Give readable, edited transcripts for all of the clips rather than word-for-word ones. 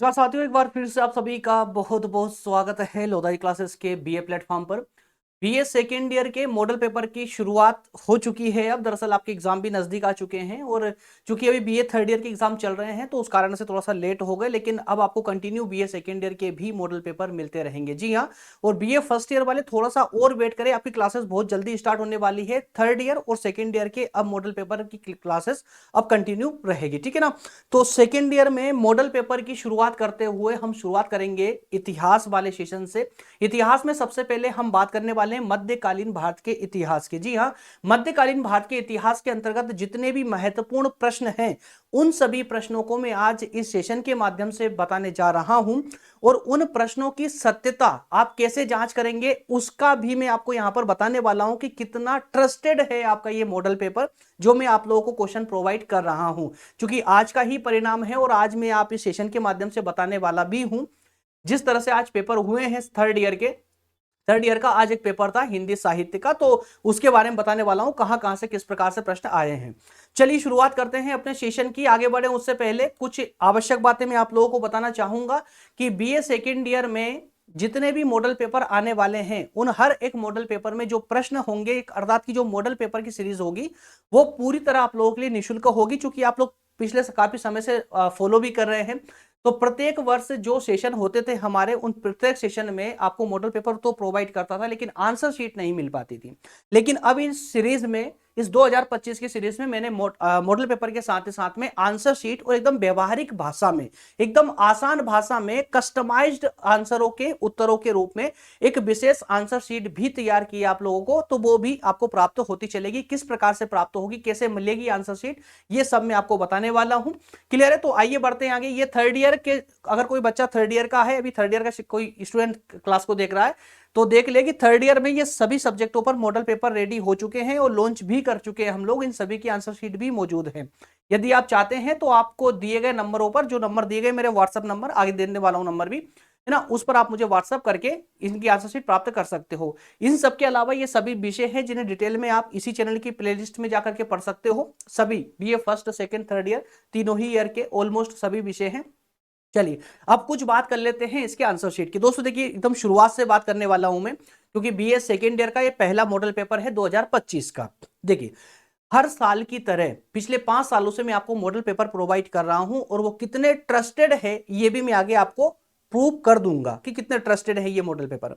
नमस्कार साथियों, एक बार फिर से आप सभी का बहुत बहुत स्वागत है लोधाई क्लासेस के बीए प्लेटफॉर्म पर। बीए सेकेंड ईयर के मॉडल पेपर की शुरुआत हो चुकी है। अब दरअसल आपके एग्जाम भी नजदीक आ चुके हैं और चूंकि अभी बीए थर्ड ईयर के एग्जाम चल रहे हैं तो उस कारण से थोड़ा सा लेट हो गए, लेकिन अब आपको कंटिन्यू बीए सेकेंड ईयर के भी मॉडल पेपर मिलते रहेंगे। जी हाँ, और बीए फर्स्ट ईयर वाले थोड़ा सा और वेट करें, आपकी क्लासेस बहुत जल्दी स्टार्ट होने वाली है। थर्ड ईयर और सेकेंड ईयर के अब मॉडल पेपर की क्लासेस अब कंटिन्यू रहेगी, ठीक है ना। तो सेकेंड ईयर में मॉडल पेपर की शुरुआत करते हुए हम शुरुआत करेंगे इतिहास वाले सेशन से। इतिहास में सबसे पहले हम बात करने वाले हैं मध्यकालीन भारत के इतिहास के। जी हाँ, मध्यकालीन भारत के इतिहास के अंतर्गत जितने भी महत्वपूर्ण प्रश्न हैं उन सभी प्रश्नों को मैं आज इस सेशन के माध्यम से बताने जा रहा हूं, और उन प्रश्नों की सत्यता आप कैसे जांच करेंगे उसका भी मैं आपको यहां पर बताने वाला हूं कि कितना ट्रस्टेड है आपका ये मॉडल पेपर जो मैं आप लोगों को क्वेश्चन प्रोवाइड कर रहा हूं। क्योंकि आज का ही परिणाम है और आज मैं आप इस सेशन के माध्यम से बताने वाला भी हूं। जिस तरह से आज पेपर हुए हैं थर्ड ईयर का आज एक पेपर था हिंदी साहित्य का, तो उसके बारे में बताने वाला हूं कहां कहां से किस प्रकार से प्रश्न आए हैं। चलिए शुरुआत करते हैं अपने सेशन की। आगे बढ़े उससे पहले कुछ आवश्यक बातें मैं आप लोगों को बताना चाहूंगा कि बीए सेकेंड ईयर में जितने भी मॉडल पेपर आने वाले हैं उन हर एक मॉडल पेपर में जो प्रश्न होंगे, एक अर्थात की जो मॉडल पेपर की सीरीज होगी वो पूरी तरह आप लोगों के लिए निःशुल्क होगी। चूंकि आप लोग पिछले काफी समय से फॉलो भी कर रहे हैं, तो प्रत्येक वर्ष जो सेशन होते थे हमारे, उन प्रत्येक सेशन में आपको मॉडल पेपर तो प्रोवाइड करता था लेकिन आंसर शीट नहीं मिल पाती थी। लेकिन अब इस सीरीज में, इस 2025 की सीरीज में मैंने मॉडल पेपर के साथ ही साथ में आंसर शीट और एकदम व्यवहारिक भाषा में, एकदम आसान भाषा में कस्टमाइज्ड आंसरों के उत्तरों के रूप में एक विशेष आंसर शीट भी तैयार की आप लोगों को। तो वो भी आपको प्राप्त होती चलेगी। किस प्रकार से प्राप्त होगी, कैसे मिलेगी आंसर शीट, ये सब मैं आपको बताने वाला हूं। क्लियर है? तो आइए बढ़ते हैं आगे। ये थर्ड ईयर के, अगर कोई बच्चा थर्ड ईयर का है, अभी थर्ड ईयर का कोई स्टूडेंट क्लास को देख रहा है तो देख ले कि थर्ड ईयर में ये सभी सब्जेक्टों पर मॉडल पेपर रेडी हो चुके हैं और लॉन्च भी कर चुके हैं हम लोग। इन सभी की आंसर शीट भी मौजूद है। यदि आप चाहते हैं तो आपको दिए गए नंबरों पर, जो नंबर दिए गए मेरे व्हाट्सएप नंबर, आगे देने वाला हूं नंबर भी, है ना, उस पर आप मुझे व्हाट्सएप करके इनकी आंसर शीट प्राप्त कर सकते हो। इन सब के अलावा ये सभी विषय हैं जिन्हें डिटेल में आप इसी चैनल की प्लेलिस्ट में जाकर के पढ़ सकते हो। सभी BA first second third year तीनों ही ईयर के ऑलमोस्ट सभी विषय हैं। चलिए अब कुछ बात कर लेते हैं इसके आंसर शीट की। दोस्तों देखिए, एकदम शुरुआत से बात करने वाला हूं मैं, क्योंकि बीए सेकेंड ईयर का ये पहला मॉडल पेपर है 2025 का। देखिए, हर साल की तरह पिछले 5 सालों से मैं आपको मॉडल पेपर प्रोवाइड कर रहा हूं, और वो कितने ट्रस्टेड है ये भी मैं आगे आपको प्रूव कर दूंगा कि कितने ट्रस्टेड है ये मॉडल पेपर।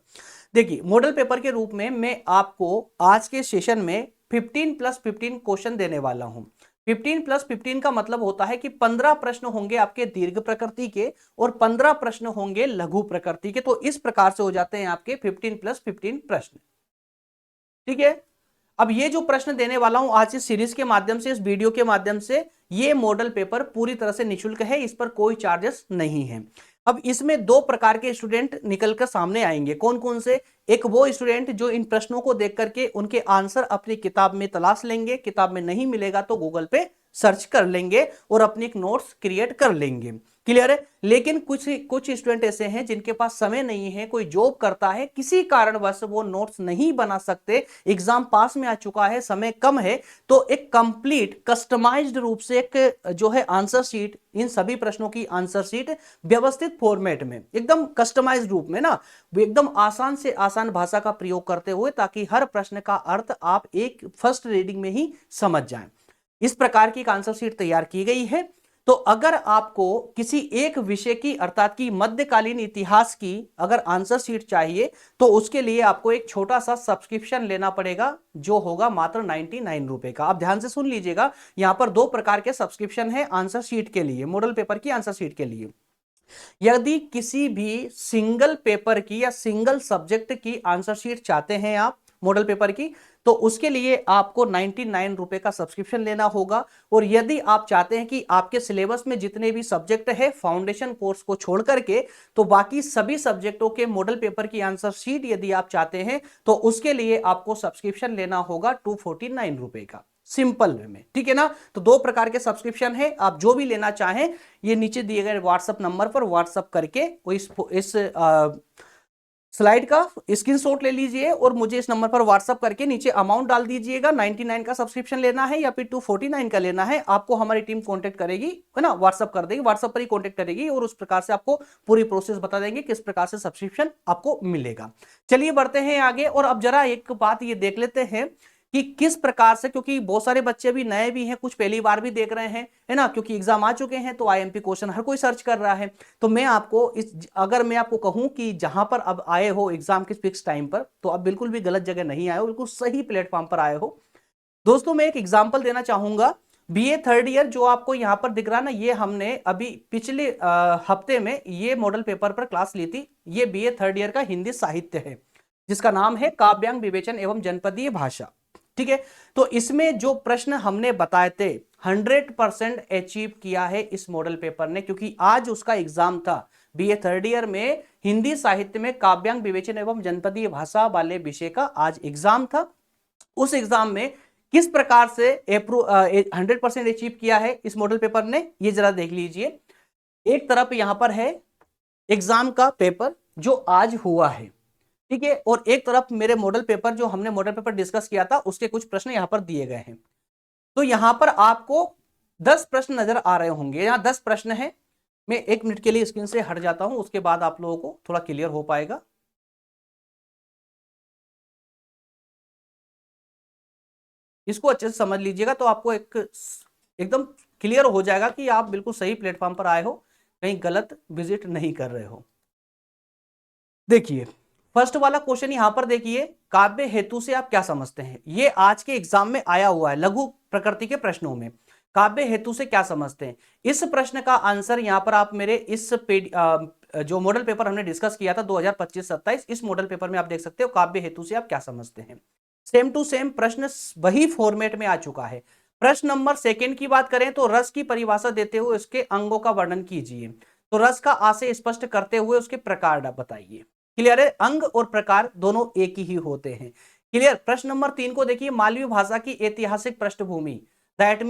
देखिए, मॉडल पेपर के रूप में मैं आपको आज के सेशन में 15+15 क्वेश्चन देने वाला हूं। 15+15 का मतलब होता है कि 15 प्रश्न होंगे आपके दीर्घ प्रकृति के और 15 प्रश्न होंगे लघु प्रकृति के। तो इस प्रकार से हो जाते हैं आपके 15+15 प्रश्न, ठीक है। अब ये जो प्रश्न देने वाला हूं आज इस सीरीज के माध्यम से, इस वीडियो के माध्यम से, ये मॉडल पेपर पूरी तरह से निःशुल्क है, इस पर कोई चार्जेस नहीं है। अब इसमें दो प्रकार के स्टूडेंट निकलकर सामने आएंगे। कौन कौन से? एक वो स्टूडेंट जो इन प्रश्नों को देख करके उनके आंसर अपनी किताब में तलाश लेंगे, किताब में नहीं मिलेगा तो गूगल पे सर्च कर लेंगे और अपनी एक नोट्स क्रिएट कर लेंगे। क्लियर है? लेकिन कुछ कुछ स्टूडेंट ऐसे हैं जिनके पास समय नहीं है, कोई जॉब करता है, किसी कारणवश वो नोट्स नहीं बना सकते, एग्जाम पास में आ चुका है, समय कम है, तो एक कंप्लीट कस्टमाइज्ड रूप से एक जो है आंसर शीट, इन सभी प्रश्नों की आंसर शीट व्यवस्थित फॉर्मेट में, एकदम कस्टमाइज्ड रूप में ना, एकदम आसान से आसान भाषा का प्रयोग करते हुए, ताकि हर प्रश्न का अर्थ आप एक फर्स्ट रीडिंग में ही समझ जाएं। इस प्रकार की एक आंसर शीट तैयार की गई है। तो अगर आपको किसी एक विषय की, अर्थात की मध्यकालीन इतिहास की अगर आंसर शीट चाहिए तो उसके लिए आपको एक छोटा सा सब्सक्रिप्शन लेना पड़ेगा, जो होगा मात्र 99 रुपए का। आप ध्यान से सुन लीजिएगा, यहां पर दो प्रकार के सब्सक्रिप्शन है आंसर शीट के लिए, मॉडल पेपर की आंसर शीट के लिए। यदि किसी भी सिंगल पेपर की या सिंगल सब्जेक्ट की आंसर शीट चाहते हैं आप मॉडल पेपर की, तो उसके लिए आपको 99 रुपए का सब्सक्रिप्शन लेना होगा। और यदि आप चाहते हैं कि आपके सिलेबस में जितने भी सब्जेक्ट है फाउंडेशन कोर्स को छोड़ करके, तो बाकी सभी सब्जेक्टों के मॉडल पेपर की आंसर शीट यदि आप चाहते हैं तो उसके लिए आपको सब्सक्रिप्शन लेना होगा 249 रुपए का, सिंपल वे में, ठीक है ना। तो दो प्रकार के सब्सक्रिप्शन है, आप जो भी लेना चाहें ये नीचे दिए गए व्हाट्सएप नंबर पर व्हाट्सएप करके वो इस स्लाइड का स्क्रीनशॉट ले लीजिए और मुझे इस नंबर पर व्हाट्सअप करके नीचे अमाउंट डाल दीजिएगा। 99 का सब्सक्रिप्शन लेना है या फिर 249 का लेना है, आपको हमारी टीम कांटेक्ट करेगी, है ना, व्हाट्सअप कर देगी, व्हाट्सअप पर ही कांटेक्ट करेगी और उस प्रकार से आपको पूरी प्रोसेस बता देंगे किस प्रकार से सब्सक्रिप्शन आपको मिलेगा। चलिए बढ़ते हैं आगे और अब जरा एक बात ये देख लेते हैं कि किस प्रकार से, क्योंकि बहुत सारे बच्चे भी नए भी हैं, कुछ पहली बार भी देख रहे हैं, है ना, क्योंकि एग्जाम आ चुके हैं तो आईएमपी क्वेश्चन हर कोई सर्च कर रहा है। तो मैं आपको अगर मैं आपको कहूं कि जहां पर अब आए हो एग्जाम के फिक्स टाइम पर, तो अब बिल्कुल भी गलत जगह नहीं आए हो, बिल्कुल सही प्लेटफॉर्म पर आए हो। दोस्तों मैं एक एग्जाम्पल देना चाहूंगा। बीए थर्ड ईयर जो आपको यहां पर दिख रहा है ना, ये हमने अभी पिछले हफ्ते में ये मॉडल पेपर पर क्लास ली थी। ये बीए थर्ड ईयर का हिंदी साहित्य है जिसका नाम है काव्यांग विवेचन एवं जनपदीय भाषा। ठीक है, तो इसमें जो प्रश्न हमने बताए थे 100% अचीव किया है इस मॉडल पेपर ने, क्योंकि आज उसका एग्जाम था। बीए थर्ड ईयर में हिंदी साहित्य में काव्यांग विवेचन एवं जनपदीय भाषा वाले विषय का आज एग्जाम था। उस एग्जाम में किस प्रकार से 100% अचीव किया है इस मॉडल पेपर ने, ये जरा देख लीजिए। एक तरफ यहां पर है एग्जाम का पेपर जो आज हुआ है, ठीक है, और एक तरफ मेरे मॉडल पेपर जो हमने मॉडल पेपर डिस्कस किया था उसके कुछ प्रश्न यहां पर दिए गए हैं। तो यहां पर आपको 10 प्रश्न नजर आ रहे होंगे, यहां 10 प्रश्न है। मैं 1 मिनट के लिए स्क्रीन से हट जाता हूं, उसके बाद आप लोगों को थोड़ा क्लियर हो पाएगा। इसको अच्छे से समझ लीजिएगा तो आपको एकदम क्लियर हो जाएगा कि आप बिल्कुल सही प्लेटफॉर्म पर आए हो, कहीं गलत विजिट नहीं कर रहे हो। देखिए फर्स्ट वाला क्वेश्चन यहां पर देखिए, काव्य हेतु से आप क्या समझते हैं। ये आज के एग्जाम में आया हुआ है लघु प्रकृति के प्रश्नों में। काव्य हेतु से क्या समझते हैं, इस प्रश्न का आंसर यहां पर आप मेरे इस जो मॉडल पेपर हमने डिस्कस किया था 2025-27, इस मॉडल पेपर में आप देख सकते हो काव्य हेतु से आप क्या समझते हैं। सेम टू सेम प्रश्न वही फॉर्मेट में आ चुका है। प्रश्न नंबर सेकंड की बात करें तो रस की परिभाषा देते हुए उसके अंगों का वर्णन कीजिए। तो रस का आशय स्पष्ट करते हुए उसके प्रकार बताइए। क्लियर है, अंग और प्रकार दोनों एक ही होते हैं। क्लियर। प्रश्न नंबर 3 को देखिए, मालवी भाषा की ऐतिहासिक पृष्ठभूमि। दैट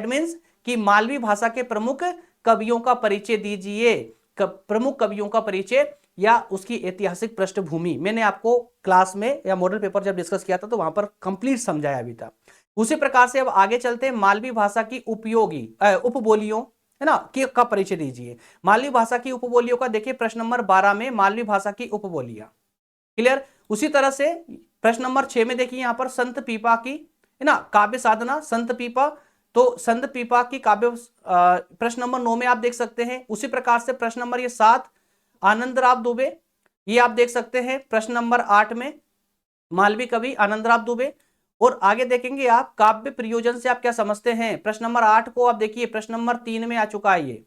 मीन्स कि मालवी भाषा के प्रमुख कवियों का परिचय दीजिए। प्रमुख कवियों का परिचय या उसकी ऐतिहासिक पृष्ठभूमि मैंने आपको क्लास में या मॉडल पेपर जब डिस्कस किया था तो वहां पर कंप्लीट समझाया भी था। उसी प्रकार से अब आगे चलते हैं, मालवी भाषा की उपयोगी उपबोलियों, है ना, का परिचय दीजिए। मालवी भाषा की उपबोलियों का देखिए प्रश्न नंबर 12 में मालवी भाषा की उपबोलियां। क्लियर। उसी तरह से प्रश्न नंबर 6 में देखिए यहां पर संत पीपा की, है ना, काव्य साधना संत पीपा। तो संत पीपा की काव्य प्रश्न नंबर 9 में आप देख सकते हैं। उसी प्रकार से प्रश्न नंबर ये 7 आनंदराव दुबे, ये आप देख सकते हैं। प्रश्न नंबर 8 में मालवी कवि आनंदराव दुबे। और आगे देखेंगे आप काव्य प्रयोजन से आप क्या समझते हैं। प्रश्न नंबर 8 को आप देखिए प्रश्न नंबर 3 में आ चुका है ये,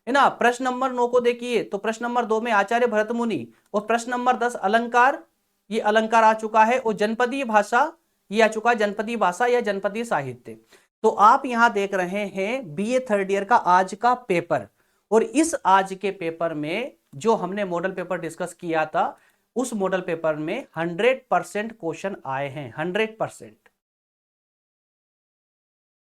है ना। प्रश्न नंबर 9 को देखिए तो प्रश्न नंबर 2 में आचार्य भरत मुनि। और प्रश्न नंबर 10 अलंकार, ये अलंकार आ चुका है। और जनपदीय भाषा ये आ चुका है, जनपदीय भाषा या जनपदीय साहित्य। तो आप यहां देख रहे हैं बीए थर्ड ईयर का आज का पेपर, और इस आज के पेपर में जो हमने मॉडल पेपर डिस्कस किया था उस मॉडल पेपर में 100% क्वेश्चन आए हैं, 100%।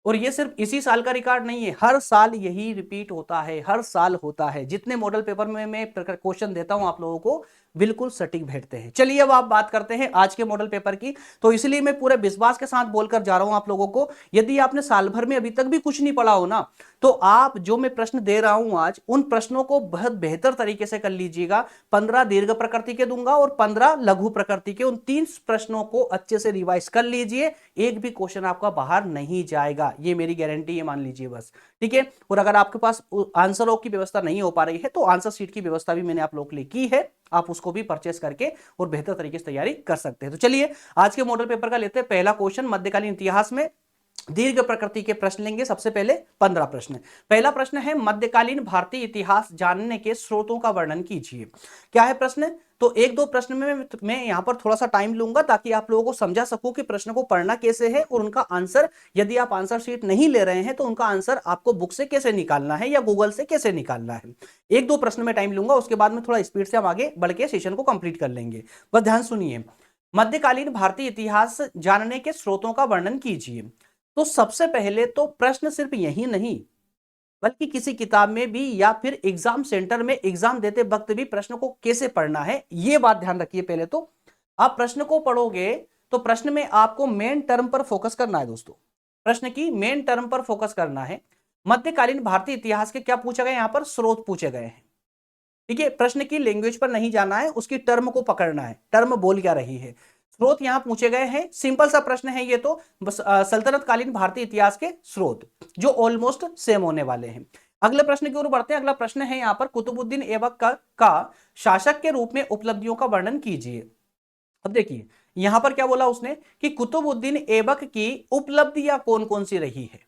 और ये सिर्फ इसी साल का रिकॉर्ड नहीं है, हर साल यही रिपीट होता है, हर साल होता है। जितने मॉडल पेपर में मैं क्वेश्चन देता हूं आप लोगों को बिल्कुल सटीक बैठते हैं। चलिए अब आप बात करते हैं आज के मॉडल पेपर की। तो इसलिए मैं पूरे विश्वास के साथ बोलकर जा रहा हूं आप लोगों को, यदि आपने साल भर में अभी तक भी कुछ नहीं पढ़ा हो ना, तो आप जो मैं प्रश्न दे रहा हूं आज उन प्रश्नों को बहुत बेहतर तरीके से कर लीजिएगा। 15 दीर्घ प्रकृति के दूंगा और 15 लघु प्रकृति के, उन 3 प्रश्नों को अच्छे से रिवाइज कर लीजिए। एक भी क्वेश्चन आपका बाहर नहीं जाएगा, ये मेरी गारंटी है, मान लीजिए बस। ठीक है। और अगर आपके पास आंसरों की व्यवस्था नहीं हो पा रही है तो आंसर शीट की व्यवस्था भी मैंने आप लोगों के लिए की है, आप उसको भी परचेस करके और बेहतर तरीके से तैयारी कर सकते हैं। तो चलिए आज के मॉडल पेपर का लेते हैं पहला क्वेश्चन। मध्यकालीन इतिहास में दीर्घ प्रकृति के प्रश्न लेंगे। सबसे पहले 15 प्रश्न। पहला प्रश्न है मध्यकालीन भारतीय इतिहास जानने के स्रोतों का वर्णन कीजिए। क्या है प्रश्न, तो एक दो प्रश्न में मैं यहां पर थोड़ा सा टाइम लूंगा ताकि आप लोगों को समझा सकूं कि प्रश्न को पढ़ना कैसे है और उनका आंसर, यदि आप आंसर शीट नहीं ले रहे हैं तो उनका आंसर आपको बुक से कैसे निकालना है या गूगल से कैसे निकालना है। एक दो प्रश्न में टाइम लूंगा, उसके बाद में थोड़ा स्पीड से हम आगे बढ़ के सेशन को कंप्लीट कर लेंगे। बस ध्यान सुनिए, मध्यकालीन भारतीय इतिहास जानने के स्रोतों का वर्णन कीजिए। तो सबसे पहले तो प्रश्न सिर्फ यही नहीं, बल्कि किसी किताब में भी या फिर एग्जाम सेंटर में एग्जाम देते वक्त भी प्रश्न को कैसे पढ़ना है, यह बात ध्यान रखिए। पहले तो आप प्रश्न को पढ़ोगे तो प्रश्न में आपको मेन टर्म पर फोकस करना है दोस्तों, प्रश्न की मेन टर्म पर फोकस करना है। मध्यकालीन भारतीय इतिहास के क्या पूछे गए, यहां पर स्रोत पूछे गए हैं। ठीक है, प्रश्न की लैंग्वेज पर नहीं जाना है, उसकी टर्म को पकड़ना है, टर्म बोल क्या रही है। स्रोत यहां पूछे गए हैं, सिंपल सा प्रश्न है ये तो, बस सल्तनत कालीन भारतीय इतिहास के स्रोत जो ऑलमोस्ट सेम होने वाले हैं। अगले प्रश्न की ओर बढ़ते हैं। अगला प्रश्न है यहां पर, कुतुबुद्दीन ऐबक का शासक के रूप में उपलब्धियों का वर्णन कीजिए। अब देखिए यहां पर क्या बोला उसने कि कुतुबुद्दीन ऐबक की उपलब्धियां कौन कौन सी रही है,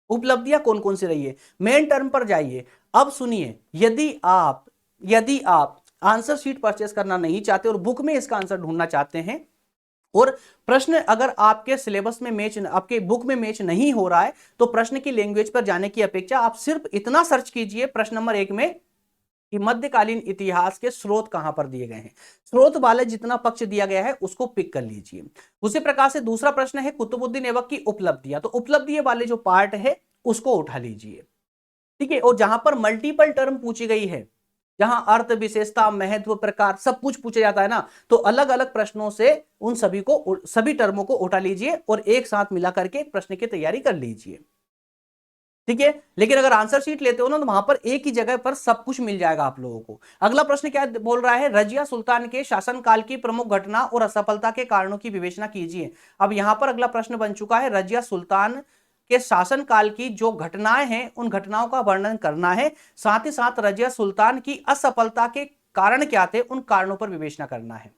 उपलब्धियां कौन कौन सी रही है, मेन टर्म पर जाइए। अब सुनिए, यदि आप आंसर शीट परचेस करना नहीं चाहते और बुक में इसका आंसर ढूंढना चाहते हैं और प्रश्न अगर आपके सिलेबस में मैच, आपके बुक में मैच नहीं हो रहा है, तो प्रश्न की लैंग्वेज पर जाने की अपेक्षा आप सिर्फ इतना सर्च कीजिए प्रश्न नंबर 1 में कि मध्यकालीन इतिहास के स्रोत कहां पर दिए गए हैं, स्रोत वाले जितना पक्ष दिया गया है उसको पिक कर लीजिए। उसी प्रकार से दूसरा प्रश्न है कुतुबुद्दीन ऐबक की उपलब्धियां, तो उपलब्धि वाले जो पार्ट है उसको उठा लीजिए। ठीक है, और जहां पर मल्टीपल टर्म पूछी गई है, जहां अर्थ, विशेषता, महत्व, प्रकार सब कुछ पूछा जाता है ना, तो अलग अलग प्रश्नों से उन सभी टर्मों को उठा लीजिए और एक साथ मिला करके प्रश्न की तैयारी कर लीजिए। ठीक है, लेकिन अगर आंसर शीट लेते हो ना तो वहां पर एक ही जगह पर सब कुछ मिल जाएगा आप लोगों को। अगला प्रश्न क्या बोल रहा है, रजिया सुल्तान के शासनकाल की प्रमुख घटना और असफलता के कारणों की विवेचना कीजिए। अब यहां पर अगला प्रश्न बन चुका है, रजिया सुल्तान के शासनकाल की जो घटनाएं हैं उन घटनाओं का वर्णन करना है, साथ ही साथ रजिया सुल्तान की असफलता के कारण क्या थे उन कारणों पर विवेचना करना है,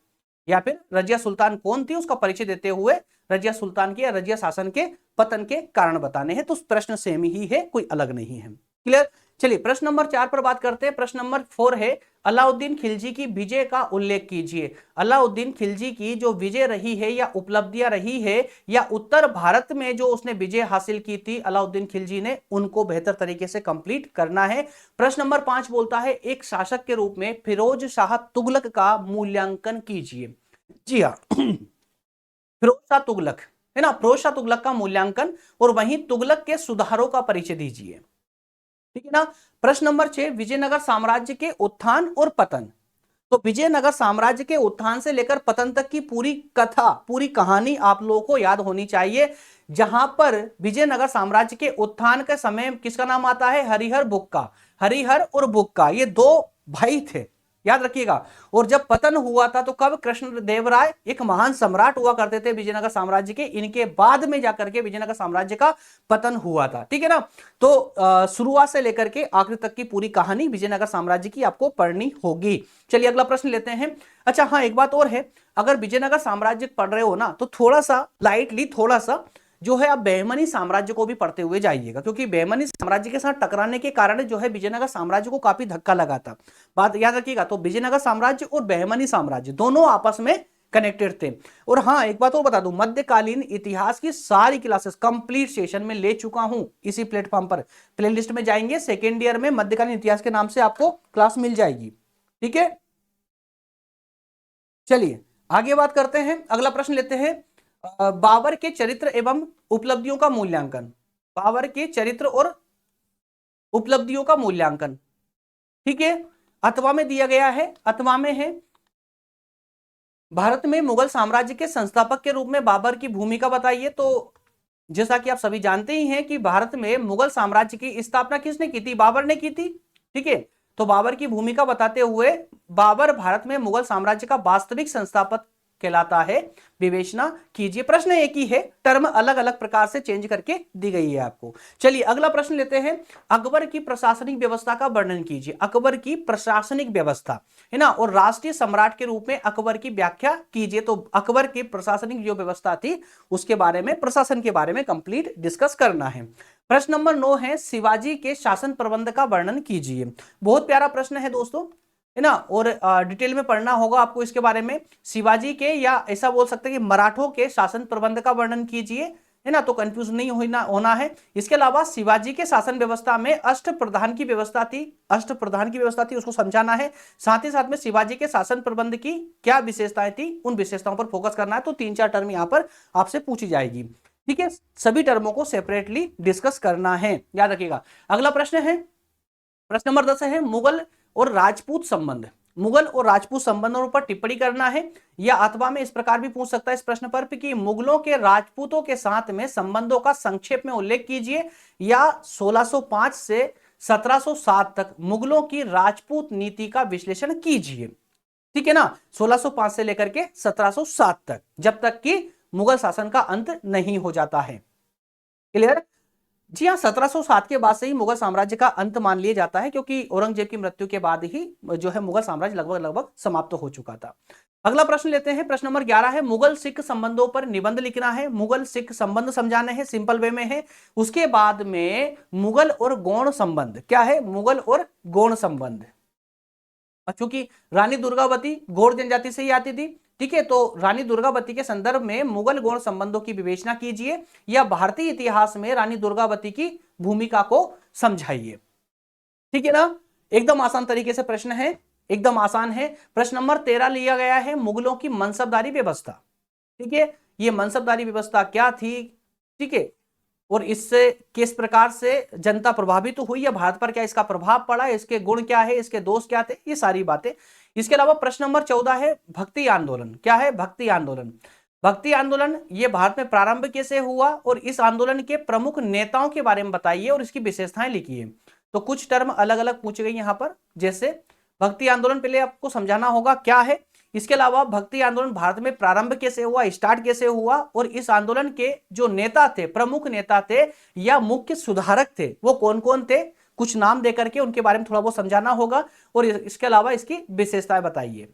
या फिर रजिया सुल्तान कौन थी उसका परिचय देते हुए रजिया सुल्तान के या रजिया शासन के पतन के कारण बताने हैं। तो प्रश्न सेम ही है, कोई अलग नहीं है। क्लियर। चलिए प्रश्न नंबर 4 पर बात करते हैं। प्रश्न नंबर 4 है, अलाउद्दीन खिलजी की विजय का उल्लेख कीजिए। अलाउद्दीन खिलजी की जो विजय रही है या उपलब्धियां रही है या उत्तर भारत में जो उसने विजय हासिल की थी अलाउद्दीन खिलजी ने, उनको बेहतर तरीके से कंप्लीट करना है। प्रश्न नंबर 5 बोलता है, एक शासक के रूप में फिरोज शाह तुगलक का मूल्यांकन कीजिए। जी हाँ, फिरोज शाह तुगलक है ना, फिरोज शाह तुगलक का मूल्यांकन और वहीं तुगलक के सुधारों का परिचय दीजिए। ठीक है ना। प्रश्न नंबर 6, विजयनगर साम्राज्य के उत्थान और पतन। तो विजयनगर साम्राज्य के उत्थान से लेकर पतन तक की पूरी कथा, पूरी कहानी आप लोगों को याद होनी चाहिए। जहां पर विजयनगर साम्राज्य के उत्थान के समय किसका नाम आता है, हरिहर बुक्का, हरिहर और बुक्का ये दो भाई थे, याद रखिएगा। और जब पतन हुआ था तो कब, कृष्णदेवराय एक महान सम्राट हुआ करते थे विजयनगर साम्राज्य के, इनके बाद में जाकर के विजयनगर साम्राज्य का पतन हुआ था। ठीक है ना। तो शुरुआत से लेकर के आखिर तक की पूरी कहानी विजयनगर साम्राज्य की आपको पढ़नी होगी। चलिए अगला प्रश्न लेते हैं। अच्छा हाँ, एक बात और है, अगर विजयनगर साम्राज्य पढ़ रहे हो ना तो थोड़ा सा लाइटली, थोड़ा सा जो है आप बहमनी साम्राज्य को भी पढ़ते हुए जाइएगा, क्योंकि बहमनी साम्राज्य के साथ टकराने के कारण जो है विजयनगर साम्राज्य को काफी धक्का लगा था। बात याद रखिएगा। तो विजयनगर साम्राज्य और बहमनी साम्राज्य दोनों आपस में कनेक्टेड थे। और हाँ एक बात और बता दूं, मध्यकालीन इतिहास की सारी क्लासेस कंप्लीट सेशन में ले चुका हूं इसी प्लेटफॉर्म पर। प्लेलिस्ट में जाएंगे, सेकेंड ईयर में मध्यकालीन इतिहास के नाम से आपको क्लास मिल जाएगी। ठीक है, चलिए आगे बात करते हैं। अगला प्रश्न लेते हैं, बाबर के चरित्र एवं उपलब्धियों का मूल्यांकन। बाबर के चरित्र और उपलब्धियों का मूल्यांकन। ठीक है, अथवा में दिया गया है, अथवा में है, भारत में मुगल साम्राज्य के संस्थापक के रूप में बाबर की भूमिका बताइए। तो जैसा कि आप सभी जानते ही हैं कि भारत में मुगल साम्राज्य की स्थापना किसने की थी, बाबर ने की थी। ठीक है, तो बाबर की भूमिका बताते हुए बाबर भारत में मुगल साम्राज्य का वास्तविक संस्थापक कहलाता है, विवेचना कीजिए। प्रश्न एक ही है, टर्म अलग अलग प्रकार से चेंज करके दी गई है आपको। चलिए अगला प्रश्न लेते हैं, अकबर की प्रशासनिक व्यवस्था का वर्णन कीजिए। अकबर की प्रशासनिक व्यवस्था है ना, और राष्ट्रीय सम्राट के रूप में अकबर की व्याख्या कीजिए। तो अकबर की प्रशासनिक जो व्यवस्था थी उसके बारे में, प्रशासन के बारे में कंप्लीट डिस्कस करना है। प्रश्न नंबर 9 है, शिवाजी के शासन प्रबंध का वर्णन कीजिए। बहुत प्यारा प्रश्न है दोस्तों, है ना, और डिटेल में पढ़ना होगा आपको इसके बारे में। शिवाजी के, या ऐसा बोल सकते हैं कि मराठों के शासन प्रबंध का वर्णन कीजिए, है ना, तो कंफ्यूज नहीं होना है। इसके अलावा शिवाजी के शासन व्यवस्था में अष्टप्रधान की व्यवस्था थी, अष्टप्रधान की व्यवस्था थी, उसको समझाना है। साथ ही साथ में शिवाजी के शासन प्रबंध की क्या विशेषताएं थी, उन विशेषताओं पर फोकस करना है। तो 3-4 टर्म यहां पर आपसे पूछी जाएगी। ठीक है, सभी टर्मों को सेपरेटली डिस्कस करना है, याद रखिएगा। अगला प्रश्न है, प्रश्न नंबर 10 है, मुगल और राजपूत संबंध। मुगल और राजपूत संबंधों पर टिप्पणी करना है, या अथवा में इस प्रकार भी पूछ सकता है इस प्रश्न पर कि मुगलों के राजपूतों के साथ में संबंधों का संक्षेप में उल्लेख कीजिए, या 1605 से 1707 तक मुगलों की राजपूत नीति का विश्लेषण कीजिए। ठीक है ना, 1605 से लेकर के 1707 तक, जब तक कि मुगल शासन का अंत नहीं हो जाता है। क्लियर? जी हाँ, 1707 के बाद से ही मुगल साम्राज्य का अंत मान लिया जाता है, क्योंकि औरंगजेब की मृत्यु के बाद ही जो है मुगल साम्राज्य लगभग लगभग समाप्त हो चुका था। अगला प्रश्न लेते हैं, प्रश्न नंबर 11 है, मुगल सिख संबंधों पर निबंध लिखना है। मुगल सिख संबंध समझाने हैं, सिंपल वे में है। उसके बाद में मुगल और गौड़ संबंध, क्या है, मुगल और गौड़ संबंध। चूंकि रानी दुर्गावती गौड़ जनजाति से ही आती थी, ठीक है, तो रानी दुर्गावती के संदर्भ में मुगल गौड़ संबंधों की विवेचना कीजिए, या भारतीय इतिहास में रानी दुर्गावती की भूमिका को समझाइए। ठीक है ना, एकदम आसान तरीके से प्रश्न है, एकदम आसान है। प्रश्न नंबर 13 लिया गया है, मुगलों की मनसबदारी व्यवस्था। ठीक है, ये मनसबदारी व्यवस्था क्या थी, ठीक है, और इससे किस प्रकार से जनता प्रभावित हुई, या भारत पर क्या इसका प्रभाव पड़ा, इसके गुण क्या है, इसके दोष क्या थे, ये सारी बातें। इसके अलावा प्रश्न नंबर 14 है, भक्ति आंदोलन। क्या है, भक्ति आंदोलन। भक्ति आंदोलन ये भारत में प्रारंभ कैसे हुआ, और इस आंदोलन के प्रमुख नेताओं के बारे में बताइए और इसकी विशेषताएं लिखिए। तो कुछ टर्म अलग अलग पूछे गए यहां पर, जैसे भक्ति आंदोलन पहले आपको समझाना होगा क्या है। इसके अलावा भक्ति आंदोलन भारत में प्रारंभ कैसे हुआ, स्टार्ट कैसे हुआ, और इस आंदोलन के जो नेता थे, प्रमुख नेता थे या मुख्य सुधारक थे, वो कौन कौन थे, कुछ नाम देकर के उनके बारे में थोड़ा बहुत समझाना होगा, और इसके अलावा इसकी विशेषताएं बताइए।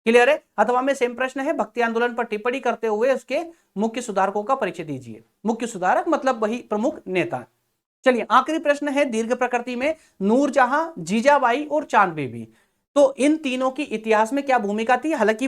क्लियर है? अथवा में सेम प्रश्न है, भक्ति आंदोलन पर टिप्पणी करते हुए उसके मुख्य सुधारकों का परिचय दीजिए। मुख्य सुधारक मतलब वही प्रमुख नेता। चलिए आखिरी प्रश्न है दीर्घ प्रकृति में, नूरजहां, जीजाबाई और चांद बेबी। तो इन तीनों की इतिहास में क्या भूमिका थी। हालांकि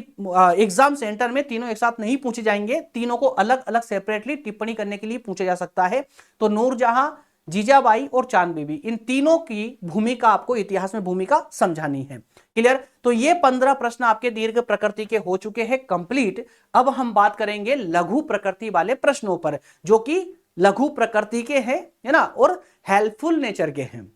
एग्जाम सेंटर में तीनों एक साथ नहीं पूछे जाएंगे, तीनों को अलग अलग सेपरेटली टिप्पणी करने के लिए पूछा जा सकता है। तो नूरजहां, जीजाबाई और चांद बीबी, इन तीनों की भूमिका आपको इतिहास में भूमिका समझानी है। क्लियर? तो ये 15 प्रश्न आपके दीर्घ प्रकृति के हो चुके हैं कंप्लीट। अब हम बात करेंगे लघु प्रकृति वाले प्रश्नों पर, जो कि लघु प्रकृति के हैं, है ना, और हेल्पफुल नेचर के हैं।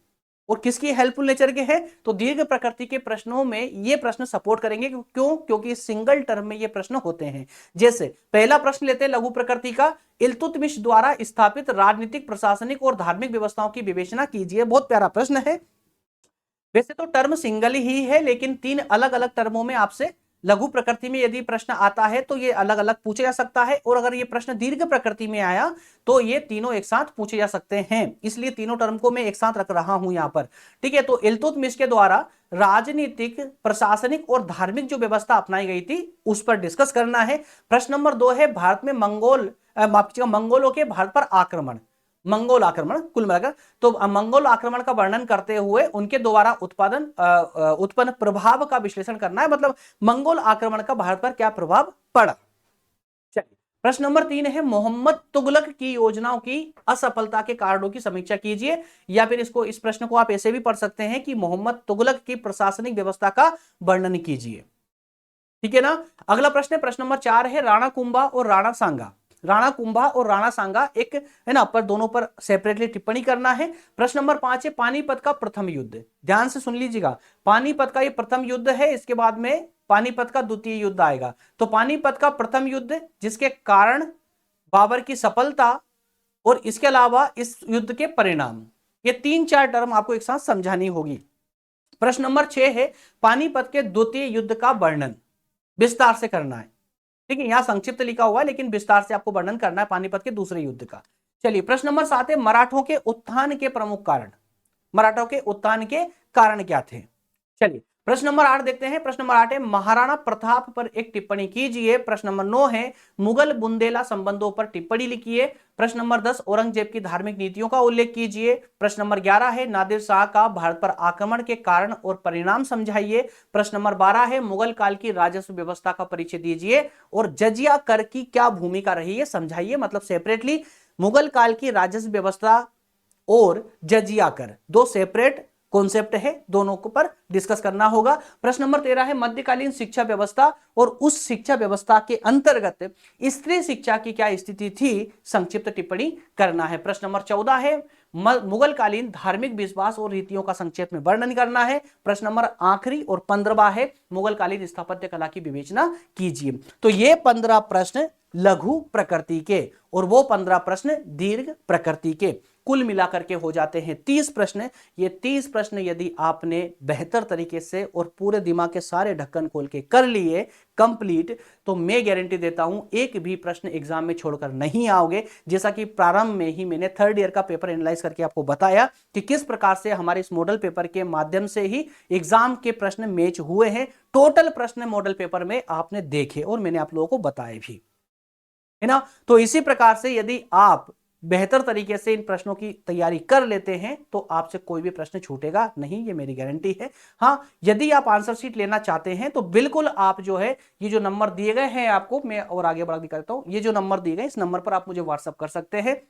और किसकी हेल्पफुल नेचर के हैं, तो दीर्घ प्रकृति के प्रश्नों में ये प्रश्न सपोर्ट करेंगे। क्यों? क्योंकि सिंगल टर्म में ये प्रश्न होते हैं। जैसे पहला प्रश्न लेते हैं लघु प्रकृति का, इल्तुतमिश द्वारा स्थापित राजनीतिक, प्रशासनिक और धार्मिक व्यवस्थाओं की विवेचना कीजिए। बहुत प्यारा प्रश्न है। वैसे तो टर्म सिंगल ही है, लेकिन 3 अलग अलग टर्मों में आपसे लघु प्रकृति में यदि प्रश्न आता है तो ये अलग अलग पूछे जा सकता है, और अगर ये प्रश्न दीर्घ प्रकृति में आया तो ये तीनों एक साथ पूछे जा सकते हैं। इसलिए तीनों टर्म को मैं एक साथ रख रहा हूं यहां पर। ठीक है, तो इल्तुतमिश के द्वारा राजनीतिक, प्रशासनिक और धार्मिक जो व्यवस्था अपनाई गई थी उस पर डिस्कस करना है। प्रश्न नंबर 2 है, भारत में मंगोलों के भारत पर आक्रमण, मंगोल आक्रमण कुल मिलाकर। तो मंगोल आक्रमण का वर्णन करते हुए उनके द्वारा उत्पन्न प्रभाव का विश्लेषण करना है, मतलब मंगोल आक्रमण का भारत पर क्या प्रभाव पड़ा। चलिए प्रश्न नंबर 3 है, मोहम्मद तुगलक की योजनाओं की असफलता के कारणों की समीक्षा कीजिए। या फिर इस प्रश्न को आप ऐसे भी पढ़ सकते हैं कि मोहम्मद तुगलक की प्रशासनिक व्यवस्था का वर्णन कीजिए। ठीक है ना। अगला प्रश्न है, प्रश्न नंबर 4 है, राणा कुंभा और राणा सांगा। राणा कुंभा और राणा सांगा एक है ना, पर दोनों पर सेपरेटली टिप्पणी करना है। प्रश्न नंबर 5 है, पानीपत का प्रथम युद्ध। ध्यान से सुन लीजिएगा, पानीपत का ये प्रथम युद्ध है, इसके बाद में पानीपत का द्वितीय युद्ध आएगा। तो पानीपत का प्रथम युद्ध जिसके कारण बाबर की सफलता, और इसके अलावा इस युद्ध के परिणाम, ये 3-4 टर्म आपको एक साथ समझानी होगी। प्रश्न नंबर 6 है, पानीपत के द्वितीय युद्ध का वर्णन विस्तार से करना है। ठीक है, यहां संक्षिप्त लिखा हुआ है, लेकिन विस्तार से आपको वर्णन करना है पानीपत के दूसरे युद्ध का। चलिए प्रश्न नंबर 7 है, मराठों के उत्थान के प्रमुख कारण। मराठों के उत्थान के कारण क्या थे। चलिए प्रश्न नंबर 8 देखते हैं। प्रश्न नंबर 8 है, महाराणा प्रताप पर एक टिप्पणी कीजिए। प्रश्न नंबर 9 है, मुगल बुंदेला संबंधों पर टिप्पणी लिखिए। प्रश्न नंबर 10, औरंगजेब की धार्मिक नीतियों का उल्लेख कीजिए। प्रश्न नंबर 11 है, नादिर शाह का भारत पर आक्रमण के कारण और परिणाम समझाइए। प्रश्न नंबर 12 है, मुगल काल की राजस्व व्यवस्था का परिचय दीजिए और जजिया कर की क्या भूमिका रही है समझाइए। मतलब सेपरेटली मुगल काल की राजस्व व्यवस्था और जजिया कर, दो सेपरेट कॉन्सेप्ट है, दोनों को पर डिस्कस करना होगा। प्रश्न नंबर 13 है मध्यकालीन शिक्षा व्यवस्था और उस शिक्षा व्यवस्था के अंतर्गत स्त्री शिक्षा की क्या स्थिति थी, संक्षिप्त टिप्पणी करना है। प्रश्न नंबर 14 है मुगल कालीन धार्मिक विश्वास और रीतियों का संक्षेप में वर्णन करना है। प्रश्न नंबर आखिरी और 15वां है मुगल कालीन स्थापत्य कला की विवेचना कीजिए। तो ये 15 प्रश्न लघु प्रकृति के और वो 15 प्रश्न दीर्घ प्रकृति के, कुल मिलाकर के हो जाते हैं 30 प्रश्न। ये 30 प्रश्न यदि आपने बेहतर तरीके से और पूरे दिमाग के सारे ढक्कन खोल के कर लिए कंप्लीट, तो मैं गारंटी देता हूं एक भी प्रश्न एग्जाम में छोड़कर नहीं आओगे। जैसा कि प्रारंभ में ही मैंने थर्ड ईयर का पेपर एनालाइज करके आपको बताया कि किस प्रकार से हमारे इस मॉडल पेपर के माध्यम से ही एग्जाम के प्रश्न मैच हुए हैं। टोटल प्रश्न मॉडल पेपर में आपने देखे और मैंने आप लोगों को बताए भी, है ना। तो इसी प्रकार से यदि आप बेहतर तरीके से इन प्रश्नों की तैयारी कर लेते हैं तो आपसे कोई भी प्रश्न छूटेगा नहीं, ये मेरी गारंटी है। हां, यदि आप आंसर शीट लेना चाहते हैं तो बिल्कुल आप जो है ये जो नंबर दिए गए हैं आपको, मैं और आगे बढ़ा दिखाता हूं, ये जो नंबर दिए गए इस नंबर पर आप मुझे व्हाट्सअप कर सकते हैं।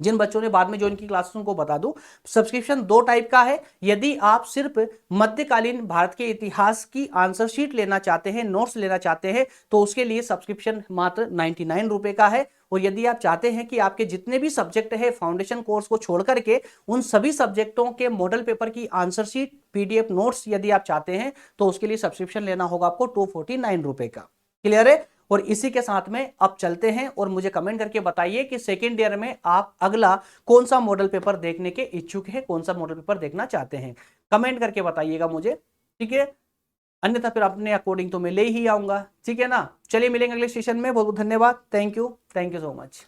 जिन बच्चों ने बाद में ज्वाइन की क्लासेस उनको बता दूं, सब्सक्रिप्शन 2 टाइप का है। यदि आप सिर्फ मध्यकालीन भारत के इतिहास की आंसर शीट लेना चाहते हैं, नोट्स लेना चाहते हैं, तो उसके लिए सब्सक्रिप्शन मात्र 99 रुपए का है। और यदि आप चाहते हैं कि आपके जितने भी सब्जेक्ट है फाउंडेशन कोर्स को छोड़ करके उन सभी सब्जेक्टों के मॉडल पेपर की आंसर शीट पीडीएफ नोट्स यदि आप चाहते हैं तो उसके लिए सब्सक्रिप्शन लेना होगा आपको 249 रुपए का। क्लियर है। और इसी के साथ में अब चलते हैं और मुझे कमेंट करके बताइए कि सेकेंड ईयर में आप अगला कौन सा मॉडल पेपर देखने के इच्छुक है, कौन सा मॉडल पेपर देखना चाहते हैं, कमेंट करके बताइएगा मुझे, ठीक है। अन्यथा फिर अपने अकॉर्डिंग तो मैं ले ही आऊंगा, ठीक है ना। चलिए मिलेंगे अगले सेशन में। बहुत बहुत धन्यवाद। Thank you so much.